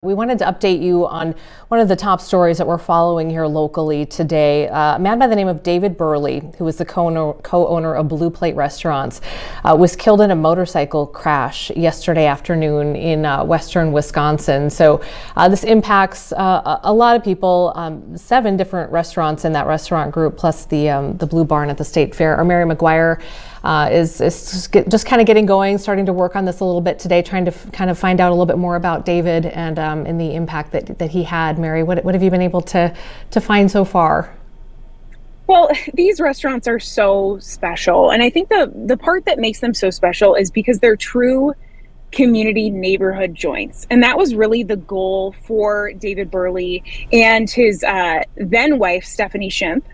We wanted to update you on one of the top stories that we're following here locally today. A man by the name of David Bruley, who is the co-owner of Blue Plate Restaurants, was killed in a motorcycle crash yesterday afternoon in western Wisconsin. So this impacts a lot of people. 7 different restaurants in that restaurant group, plus the Blue Barn at the State Fair. Our Mary McGuire is just kind of getting going, starting to work on this a little bit today, trying to kind of find out a little bit more about David and the impact that he had. Mary, what have you been able to find so far? Well, these restaurants are so special. And I think the part that makes them so special is because they're true community neighborhood joints. And that was really the goal for David Bruley and his then wife, Stephanie Shimp.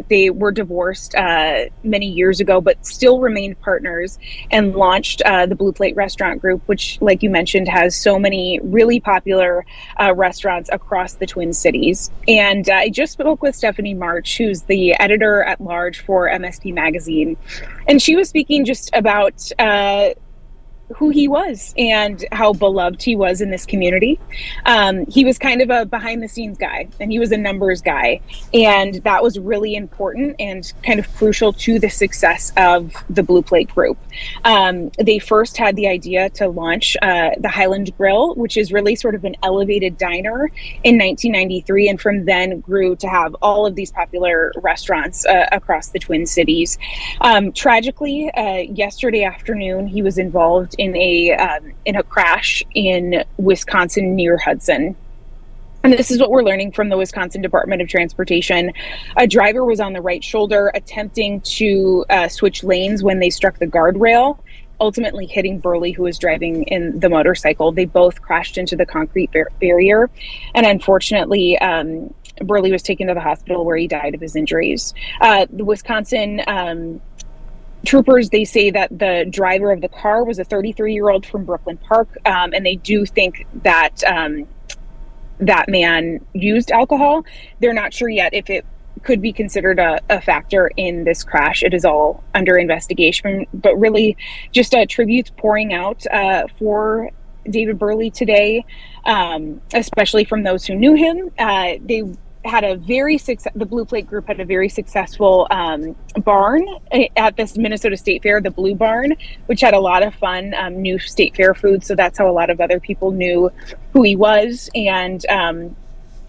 They were divorced many years ago, but still remained partners and launched the Blue Plate Restaurant Group, which, like you mentioned, has so many really popular restaurants across the Twin Cities. And I just spoke with Stephanie March, who's the editor at large for MSP Magazine. And she was speaking just about who he was and how beloved he was in this community. He was kind of a behind the scenes guy, and he was a numbers guy. And that was really important and kind of crucial to the success of the Blue Plate Group. They first had the idea to launch the Highland Grill, which is really sort of an elevated diner, in 1993. And from then grew to have all of these popular restaurants across the Twin Cities. Tragically, yesterday afternoon, he was involved in a crash in Wisconsin near Hudson. And this is what we're learning from the Wisconsin Department of Transportation. A driver was on the right shoulder attempting to switch lanes when they struck the guardrail, ultimately hitting Bruley, who was driving in the motorcycle. They both crashed into the concrete barrier. And unfortunately, Bruley was taken to the hospital where he died of his injuries. The Wisconsin troopers, they say that the driver of the car was a 33-year-old from Brooklyn Park, and they do think that that man used alcohol. They're not sure yet if it could be considered a factor in this crash. It is all under investigation, but really just tributes pouring out for David Bruley today, especially from those who knew him. They had the Blue Plate Group had a very successful barn at this Minnesota State Fair, the Blue Barn, which had a lot of fun new State Fair food. So that's how a lot of other people knew who he was, and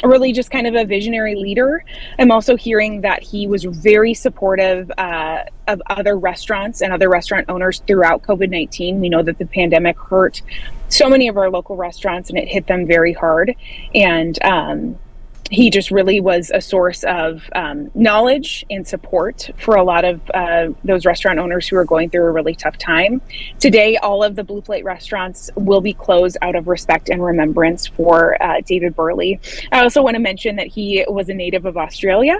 really just kind of a visionary leader. I'm also hearing that he was very supportive of other restaurants and other restaurant owners throughout COVID-19. We know that the pandemic hurt so many of our local restaurants, and it hit them very hard. And he just really was a source of knowledge and support for a lot of those restaurant owners who are going through a really tough time. Today, all of the Blue Plate restaurants will be closed out of respect and remembrance for David Bruley. I also want to mention that he was a native of Australia.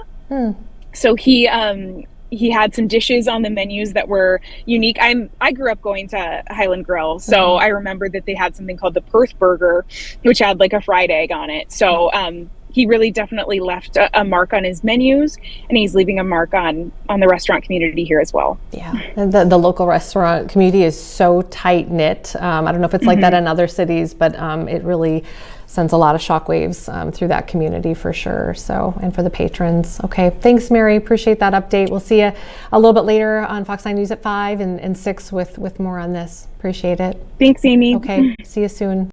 So he had some dishes on the menus that were unique. I grew up going to Highland Grill, so I remember that they had something called the Perth Burger, which had like a fried egg on it. So he really definitely left a mark on his menus, and he's leaving a mark on the restaurant community here as well. Yeah, and the local restaurant community is so tight-knit. I don't know if it's like that in other cities, but it really sends a lot of shockwaves through that community for sure. So, and for the patrons. Okay, thanks, Mary. Appreciate that update. We'll see you a little bit later on Fox 9 News at 5 and 6 with more on this. Appreciate it. Thanks, Amy. Okay, see you soon.